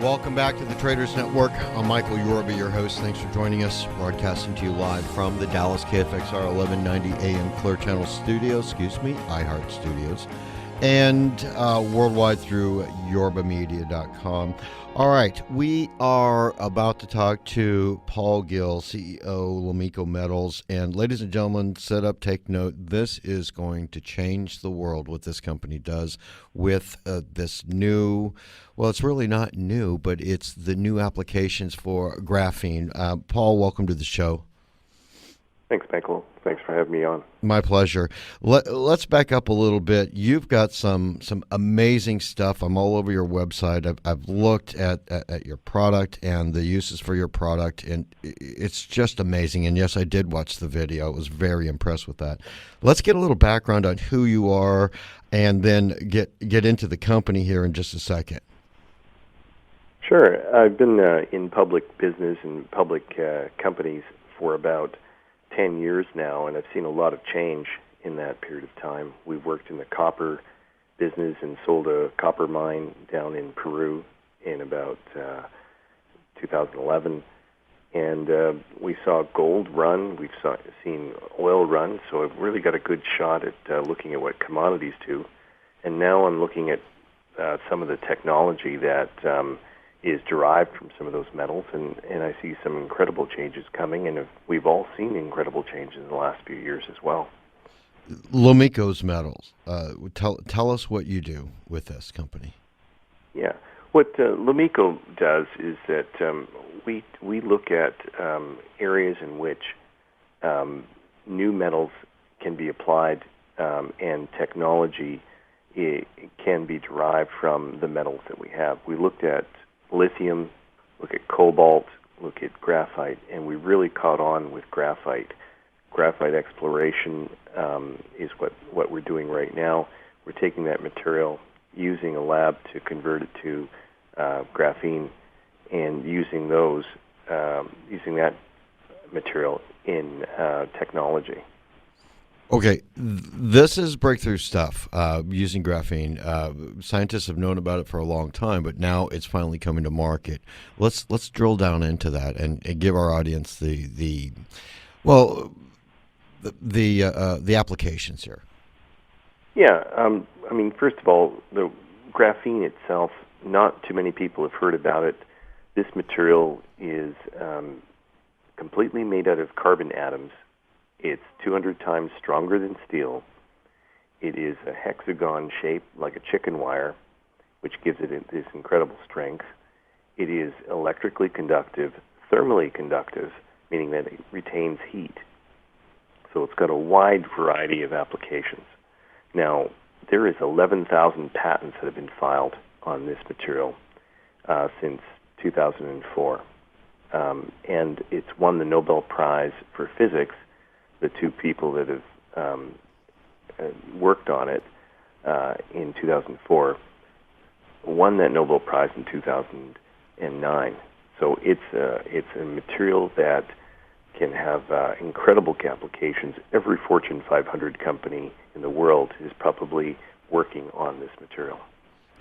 welcome back to the Traders Network. I'm Michael Yorba, your host. Thanks for joining us. Broadcasting to you live from the Dallas KFXR 1190 AM Clear Channel Studios, iHeart Studios, and worldwide through yorbamedia.com. All right, we are about to talk to Paul Gill, CEO, Lomiko Metals. And ladies and gentlemen, sit up, take note. This is going to change the world, what this company does with this new, well, it's really not new, but it's the new applications for graphene. Paul, welcome to the show. Thanks, Michael. Thanks for having me on. My pleasure. Let's back up a little bit. You've got some amazing stuff. I'm all over your website. I've looked at your product and the uses for your product, and it's just amazing. And yes, I did watch the video. I was very impressed with that. Let's get a little background on who you are, and then get into the company here in just a second. Sure. I've been in public business and public companies for about 10 years now, and I've seen a lot of change in that period of time. We've worked in the copper business and sold a copper mine down in Peru in about 2011, and we saw gold run. We've seen oil run, so I've really got a good shot at looking at what commodities do. And now I'm looking at some of the technology that is derived from some of those metals, and I see some incredible changes coming, and we've all seen incredible changes in the last few years as well. Lomiko's Metals. Tell us what you do with this company. Yeah. What Lomiko does is that we look at areas in which new metals can be applied and technology can be derived from the metals that we have. We looked at lithium, look at cobalt, look at graphite, and we really caught on with graphite. Graphite exploration is what we're doing right now. We're taking that material, using a lab to convert it to graphene, and using that material in technology. Okay, this is breakthrough stuff, using graphene. Scientists have known about it for a long time, but now it's finally coming to market. Let's drill down into that and give our audience the applications here. Yeah, I mean, first of all, the graphene itself, not too many people have heard about it. This material is completely made out of carbon atoms. It's 200 times stronger than steel. It is a hexagon shape like a chicken wire, which gives it this incredible strength. It is electrically conductive, thermally conductive, meaning that it retains heat. So it's got a wide variety of applications. Now, there is 11,000 patents that have been filed on this material since 2004. And it's won the Nobel Prize for Physics. The two people that have worked on it in 2004 won that Nobel Prize in 2009. So it's a material that can have incredible applications. Every Fortune 500 company in the world is probably working on this material.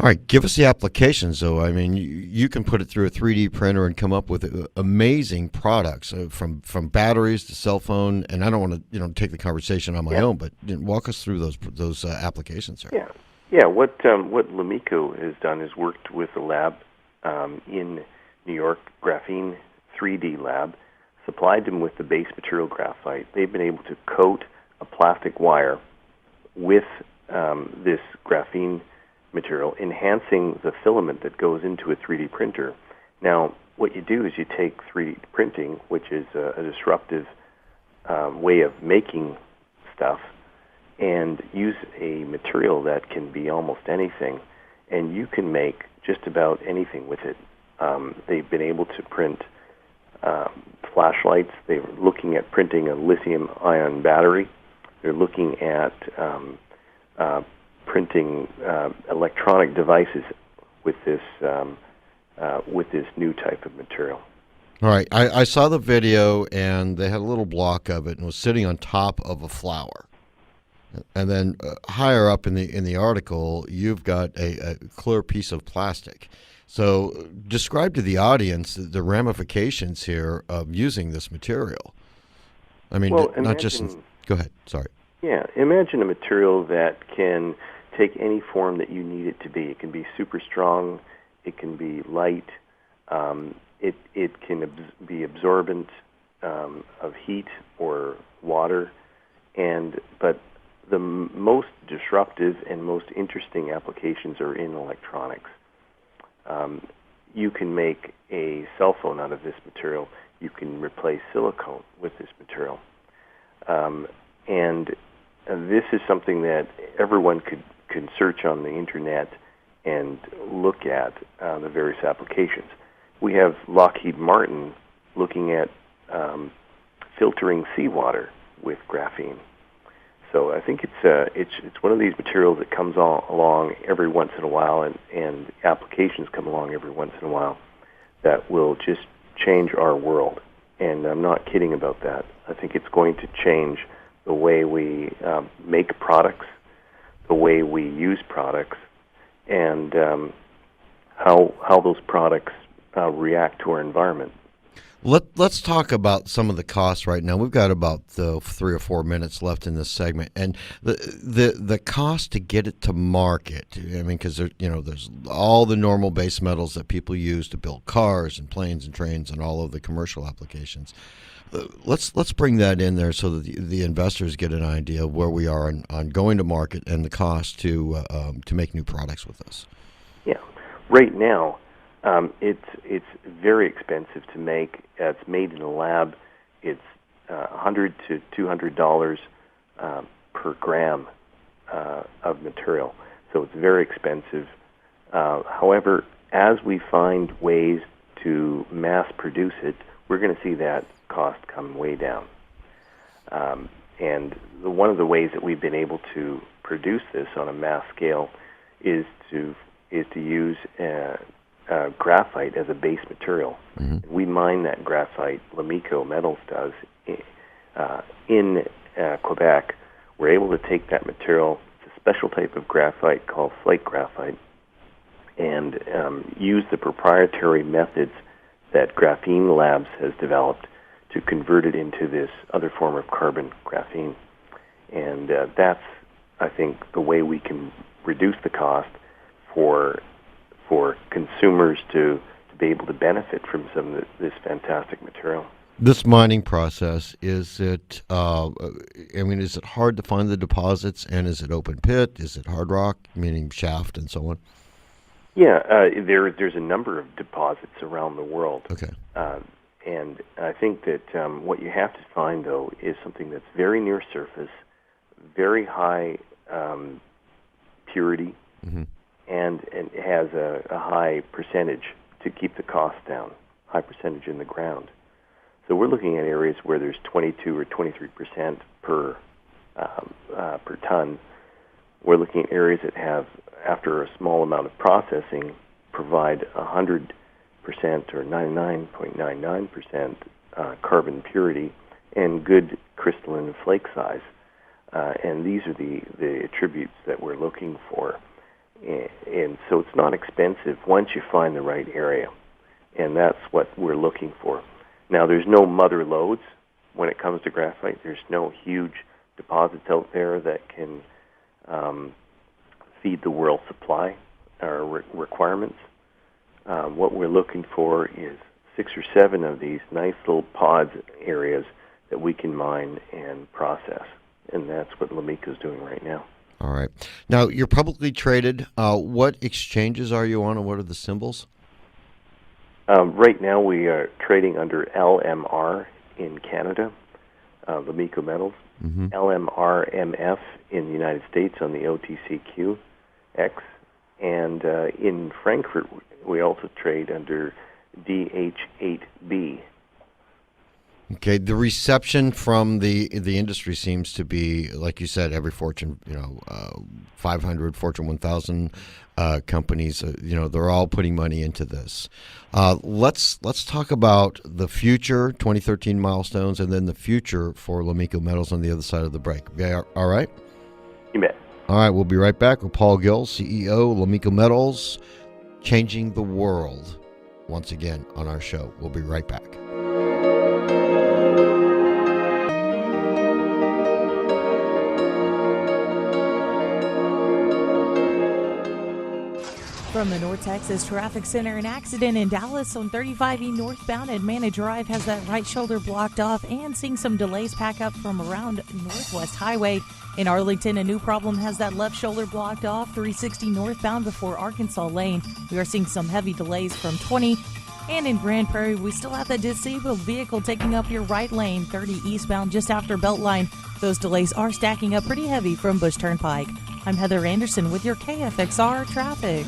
All right, give us the applications, though. I mean, you can put it through a 3D printer and come up with amazing products, from batteries to cell phone. And I don't want to, take the conversation on my own, but walk us through those applications there. Yeah. What Lomiko has done is worked with a lab in New York, Graphene 3D lab, supplied them with the base material graphite. They've been able to coat a plastic wire with this graphene material, enhancing the filament that goes into a 3D printer. Now, what you do is you take 3D printing, which is a disruptive way of making stuff, and use a material that can be almost anything, and you can make just about anything with it. They've been able to print flashlights. They're looking at printing a lithium-ion battery. They're looking at printing electronic devices with this new type of material. All right, I saw the video, and they had a little block of it, and was sitting on top of a flower. And then higher up in the article, you've got a clear piece of plastic. So describe to the audience the ramifications here of using this material. I mean, Well, not just... Go ahead. Sorry. Yeah, imagine a material that can take any form that you need it to be. It can be super strong. It can be light. It can be absorbent of heat or water. But the most disruptive and most interesting applications are in electronics. You can make a cell phone out of this material. You can replace silicone with this material. And this is something that everyone could search on the internet and look at the various applications. We have Lockheed Martin looking at filtering seawater with graphene. So I think it's one of these materials that comes along every once in a while, and applications come along every once in a while that will just change our world. And I'm not kidding about that. I think it's going to change the way we make products, the way we use products, and how those products react to our environment. Let's talk about some of the costs right now. We've got about 3 or 4 minutes left in this segment, and the cost to get it to market. I mean, because there's all the normal base metals that people use to build cars and planes and trains and all of the commercial applications. Let's bring that in there so that the investors get an idea of where we are on going to market and the cost to make new products with us. Yeah, right now. It's very expensive to make. It's made in a lab. It's $100 to $200 per gram of material. So it's very expensive. However, as we find ways to mass produce it, we're going to see that cost come way down. And one of the ways that we've been able to produce this on a mass scale is to use graphite as a base material. Mm-hmm. We mine that graphite, Lomiko Metals does, in Quebec. We're able to take that material, it's a special type of graphite called flake graphite, and use the proprietary methods that Graphene Labs has developed to convert it into this other form of carbon graphene. And that's, I think, the way we can reduce the cost for consumers to be able to benefit from some of this fantastic material. This mining process, is it hard to find the deposits, and is it open pit? Is it hard rock, meaning shaft and so on? Yeah, there's a number of deposits around the world. Okay. And I think that what you have to find, though, is something that's very near surface, very high purity, mm-hmm. and it has a high percentage to keep the cost down, high percentage in the ground. So we're looking at areas where there's 22 or 23% per ton. We're looking at areas that have, after a small amount of processing, provide 100% or 99.99% carbon purity and good crystalline flake size. And these are the attributes that we're looking for. And so it's not expensive once you find the right area. And that's what we're looking for. Now, there's no mother lodes when it comes to graphite. There's no huge deposits out there that can feed the world supply or requirements. What we're looking for is 6 or 7 of these nice little pods areas that we can mine and process. And that's what Lomiko is doing right now. All right. Now, you're publicly traded. What exchanges are you on, and what are the symbols? Right now, we are trading under LMR in Canada, Lomiko Metals, mm-hmm. LMRMF in the United States on the OTCQX, and in Frankfurt, we also trade under DH8B. Okay, the reception from the industry seems to be, like you said, every Fortune 500, Fortune 1000 companies. They're all putting money into this. Let's talk about the future, 2013 milestones, and then the future for Lomiko Metals on the other side of the break. Okay, all right? You bet. All right, we'll be right back with Paul Gill, CEO, Lomiko Metals. changing the world once again on our show. We'll be right back. From the North Texas Traffic Center, an accident in Dallas on 35E northbound at Manna Drive has that right shoulder blocked off and seeing some delays pack up from around Northwest Highway. In Arlington, a new problem has that left shoulder blocked off 360 northbound before Arkansas Lane. We are seeing some heavy delays from 20. And in Grand Prairie, we still have the disabled vehicle taking up your right lane, 30 eastbound just after Beltline. Those delays are stacking up pretty heavy from Bush Turnpike. I'm Heather Anderson with your KFXR traffic.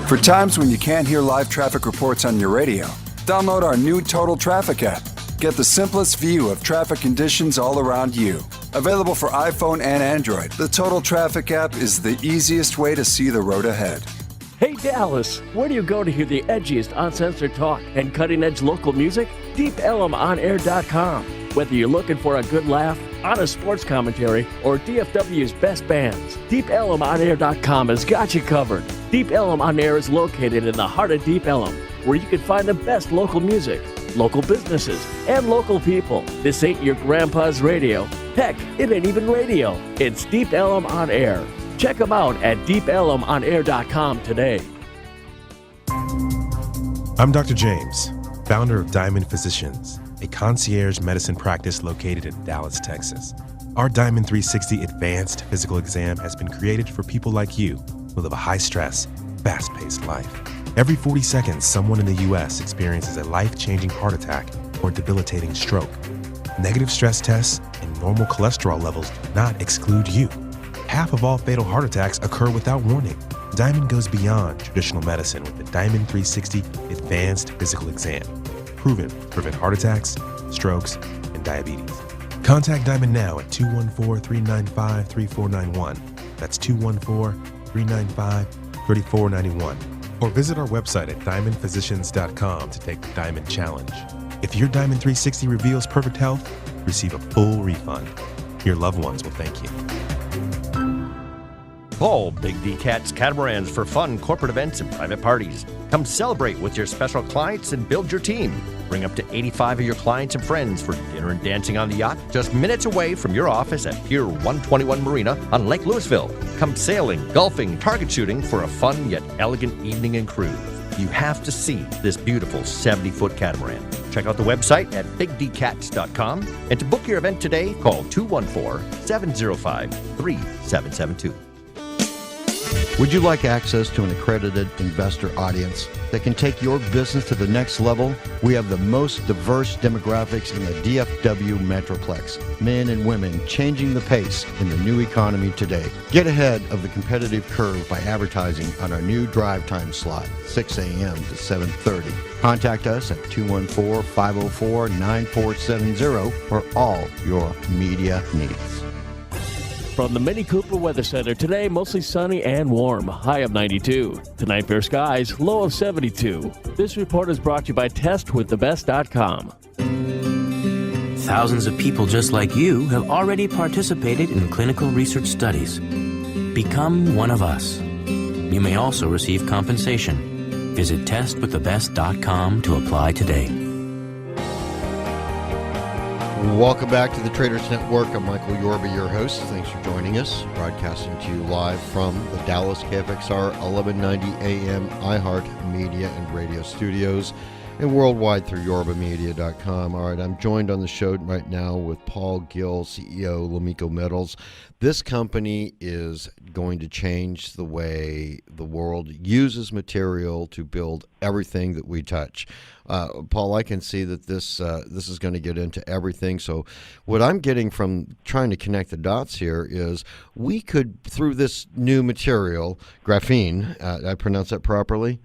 For times when you can't hear live traffic reports on your radio, download our new Total Traffic app. Get the simplest view of traffic conditions all around you. Available for iPhone and Android, the Total Traffic app is the easiest way to see the road ahead. Hey Dallas, where do you go to hear the edgiest uncensored talk and cutting-edge local music? DeepElmOnAir.com. Whether you're looking for a good laugh, honest sports commentary, or DFW's best bands, DeepElmOnAir.com has got you covered. Deep Ellum on Air is located in the heart of Deep Ellum, where you can find the best local music, local businesses, and local people. This ain't your grandpa's radio. Heck, it ain't even radio. It's Deep Ellum on Air. Check them out at DeepElmOnAir.com today. I'm Dr. James, founder of Diamond Physicians, a concierge medicine practice located in Dallas, Texas. Our Diamond 360 Advanced Physical Exam has been created for people like you who live a high-stress, fast-paced life. Every 40 seconds, someone in the U.S. experiences a life-changing heart attack or debilitating stroke. Negative stress tests and normal cholesterol levels do not exclude you. Half of all fatal heart attacks occur without warning. Diamond goes beyond traditional medicine with the Diamond 360 Advanced Physical Exam, proven to prevent heart attacks, strokes, and diabetes. Contact Diamond now at 214-395-3491. That's 214-395-3491. Or visit our website at diamondphysicians.com to take the Diamond Challenge. If your Diamond 360 reveals perfect health, receive a full refund. Your loved ones will thank you. Call Big D Cats Catamarans for fun corporate events and private parties. Come celebrate with your special clients and build your team. Bring up to 85 of your clients and friends for dinner and dancing on the yacht, just minutes away from your office at Pier 121 Marina on Lake Louisville. Come sailing, golfing, target shooting for a fun yet elegant evening and cruise. You have to see this beautiful 70-foot catamaran. Check out the website at bigdcats.com. And to book your event today, call 214-705-3772. Would you like access to an accredited investor audience that can take your business to the next level? We have the most diverse demographics in the DFW Metroplex. Men and women changing the pace in the new economy today. Get ahead of the competitive curve by advertising on our new drive time slot, 6 a.m. to 7:30. Contact us at 214-504-9470 for all your media needs. From the Mini Cooper Weather Center, today mostly sunny and warm, high of 92. Tonight fair skies, low of 72. This report is brought to you by testwiththebest.com. Thousands of people just like you have already participated in clinical research studies. Become one of us. You may also receive compensation. Visit testwiththebest.com to apply today. Welcome back to the Traders Network. I'm Michael Yorba, your host. Thanks for joining us. Broadcasting to you live from the Dallas KFXR 1190 AM iHeart Media and Radio Studios and worldwide through yorbamedia.com. All right, I'm joined on the show right now with Paul Gill, CEO, Lomiko Metals. This company is going to change the way the world uses material to build everything that we touch. Paul, I can see that this is going to get into everything. So what I'm getting from trying to connect the dots here is we could, through this new material, graphene, I pronounce that properly?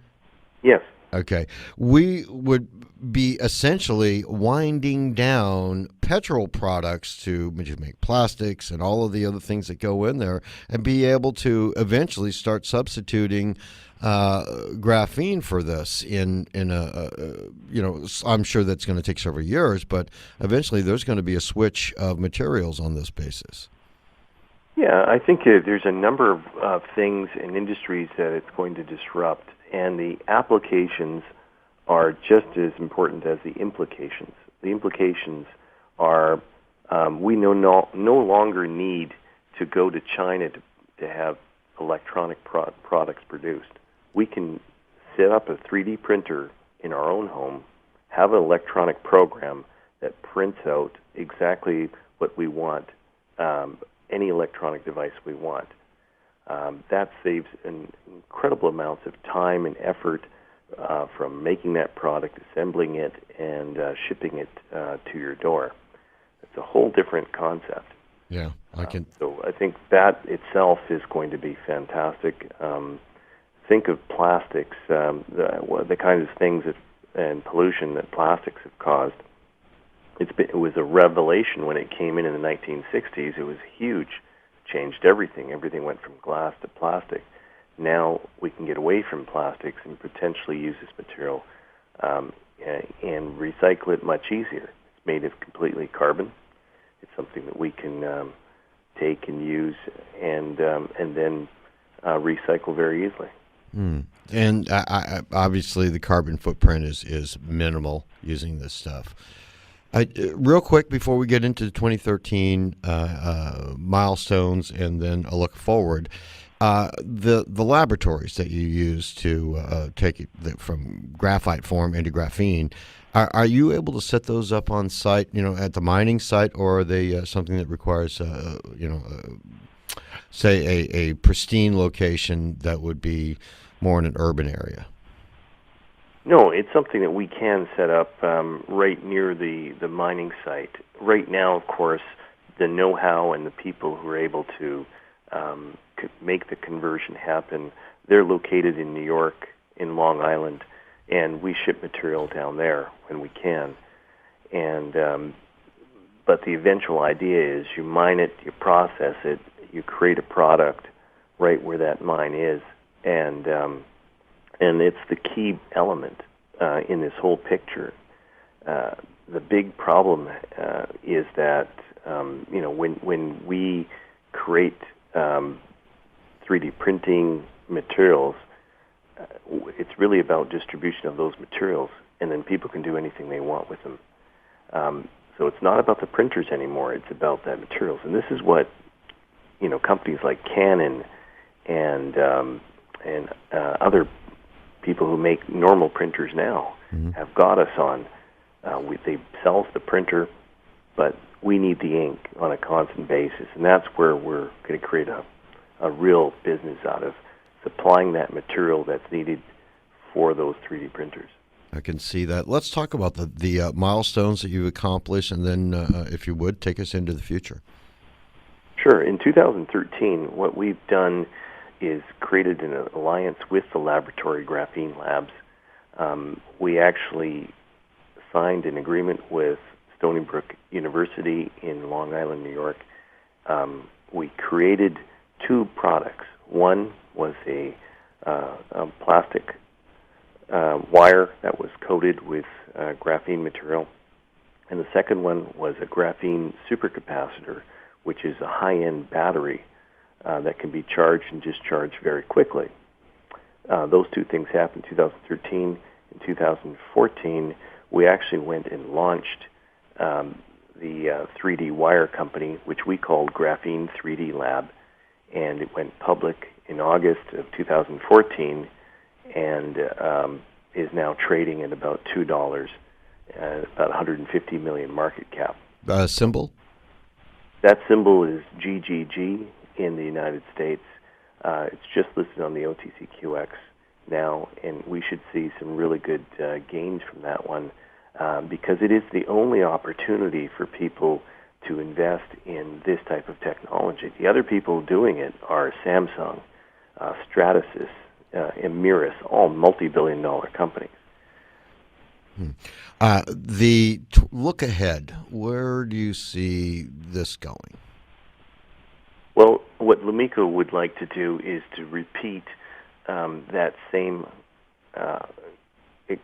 Yes. Okay. We would be essentially winding down petrol products to make plastics and all of the other things that go in there and be able to eventually start substituting graphene for this in a I'm sure that's going to take several years, but eventually there's going to be a switch of materials on this basis. Yeah, I think there's a number of things in industries that it's going to disrupt, and the applications are just as important as the implications. The implications are we no longer need to go to China to have electronic products produced. We can set up a 3D printer in our own home, have an electronic program that prints out exactly what we want, any electronic device we want. That saves an incredible amounts of time and effort from making that product, assembling it, and shipping it to your door. It's a whole different concept. Yeah, So I think that itself is going to be fantastic. Think of plastics, the kinds of things and pollution that plastics have caused. It was a revelation when it came in the 1960s. It was huge. Changed everything. Everything went from glass to plastic. Now we can get away from plastics and potentially use this material and recycle it much easier. It's made of completely carbon. It's something that we can take and use and then recycle very easily. And obviously the carbon footprint is minimal using this stuff. Real quick before we get into the 2013 milestones and then a look forward, the laboratories that you use to take it from graphite form into graphene, are you able to set those up on site, at the mining site, or are they something that requires, say a pristine location that would be more in an urban area? No, it's something that we can set up right near the mining site. Right now, of course, the know-how and the people who are able to make the conversion happen, they're located in New York, in Long Island, and we ship material down there when we can. And but the eventual idea is you mine it, you process it, you create a product right where that mine is, and it's the key element in this whole picture. The big problem is that when we create 3D printing materials, it's really about distribution of those materials, and then people can do anything they want with them. So it's not about the printers anymore; it's about that materials, and this is what companies like Canon and other people who make normal printers now have got us on. They sell us the printer, but we need the ink on a constant basis, and that's where we're going to create a real business out of supplying that material that's needed for those 3D printers. I can see that. Let's talk about the milestones that you've accomplished, and then, if you would, take us into the future. Sure. In 2013, what we've done is created an alliance with the laboratory graphene labs. We actually signed an agreement with Stony Brook University in Long Island, New York. We created two products. One was a plastic wire that was coated with graphene material, and the second one was a graphene supercapacitor, which is a high-end battery that can be charged and discharged very quickly. Those two things happened in 2013. In 2014, we actually went and launched the 3D wire company, which we called Graphene 3D Lab, and it went public in August of 2014 and is now trading at about $2, about 150 million market cap. Symbol? That symbol is GGG in the United States. It's just listed on the OTCQX now, and we should see some really good gains from that one because it is the only opportunity for people to invest in this type of technology. The other people doing it are Samsung, Stratasys, Emiris, all multi-billion-dollar companies. The look ahead, where do you see this going? Well, what Lomiko would like to do is to repeat that same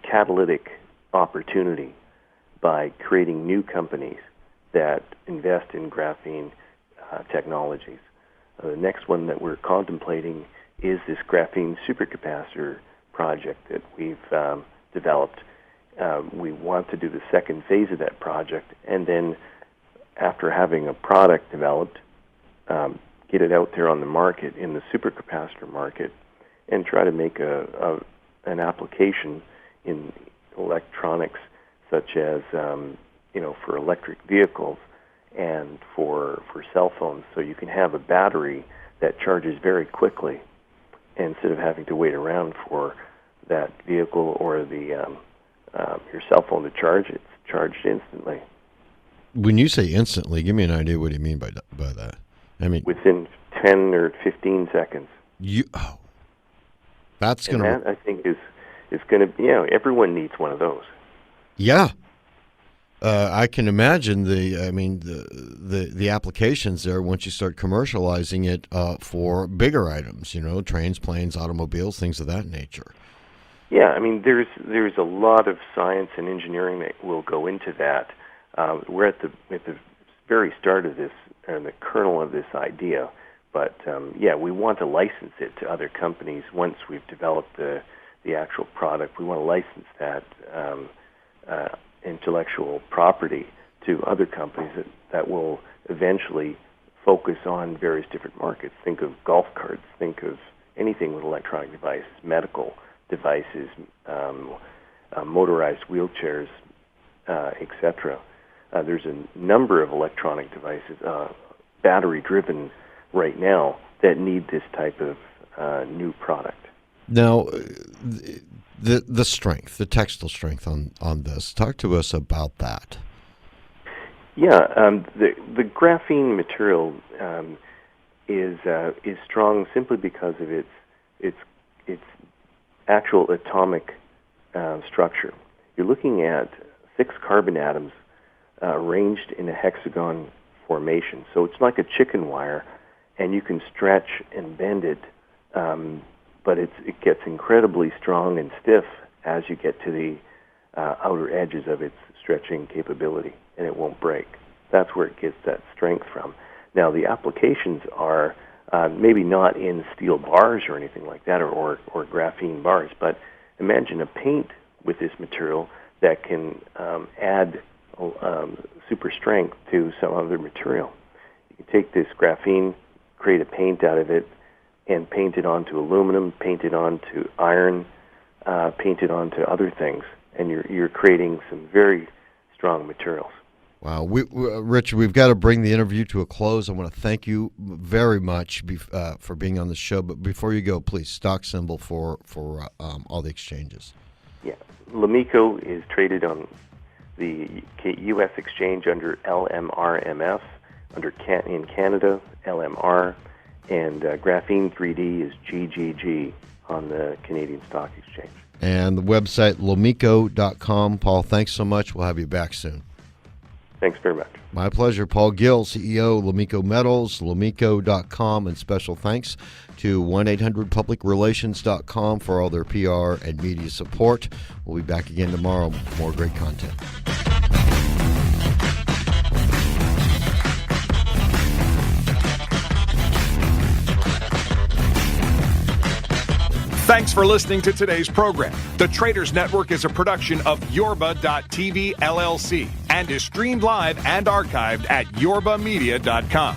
catalytic opportunity by creating new companies that invest in graphene technologies. The next one that we're contemplating is this graphene supercapacitor project that we've developed. We want to do the second phase of that project, and then after having a product developed, get it out there on the market, in the supercapacitor market, and try to make an application in electronics, such as for electric vehicles and for cell phones, so you can have a battery that charges very quickly instead of having to wait around for that vehicle or the your cell phone to charge. It's charged instantly. When you say instantly, give me an idea what you mean by that. I mean, within 10 or 15 seconds. That's going to... That, I think, is going to... everyone needs one of those. Yeah. I can imagine the applications there once you start commercializing it for bigger items, trains, planes, automobiles, things of that nature. Yeah, I mean, there's a lot of science and engineering that will go into that. We're at the very start of this, and the kernel of this idea. But we want to license it to other companies once we've developed the actual product. We want to license that intellectual property to other companies that will eventually focus on various different markets. Think of golf carts. Think of anything with electronic devices, medical devices, motorized wheelchairs, etc. There's a number of electronic devices, battery-driven right now, that need this type of new product. Now, the strength, the textile strength on this. Talk to us about that. Yeah, the graphene material is strong simply because of its actual atomic structure. You're looking at 6 carbon atoms arranged in a hexagon formation. So it's like a chicken wire, and you can stretch and bend it, but it gets incredibly strong and stiff as you get to the outer edges of its stretching capability, and it won't break. That's where it gets that strength from. Now, the applications are maybe not in steel bars or anything like that, or graphene bars, but imagine a paint with this material that can add super strength to some other material. You can take this graphene, create a paint out of it, and paint it onto aluminum, paint it onto iron, paint it onto other things, and you're creating some very strong materials. Wow. Richard, we've got to bring the interview to a close. I want to thank you very much for being on the show. But before you go, please, stock symbol for all the exchanges. Yeah. Lomiko is traded on the U.S. exchange under LMRMF, in Canada, LMR, and Graphene 3D is GGG on the Canadian Stock Exchange. And the website, lomiko.com. Paul, thanks so much. We'll have you back soon. Thanks very much. My pleasure. Paul Gill, CEO, Lomiko Metals, lomiko.com, and special thanks to 1-800-PublicRelations.com for all their PR and media support. We'll be back again tomorrow with more great content. Thanks for listening to today's program. The Traders Network is a production of Yorba.tv LLC and is streamed live and archived at yorbamedia.com.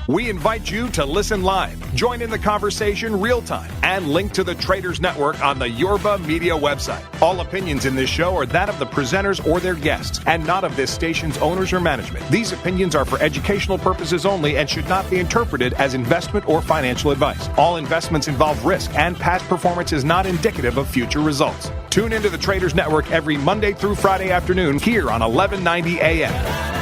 We invite you to listen live, join in the conversation real time, and link to the Traders Network on the Yorba Media website. All opinions in this show are that of the presenters or their guests, and not of this station's owners or management. These opinions are for educational purposes only and should not be interpreted as investment or financial advice. All investments involve risk, and past performance is not indicative of future results. Tune into the Traders Network every Monday through Friday afternoon here on 1190 AM.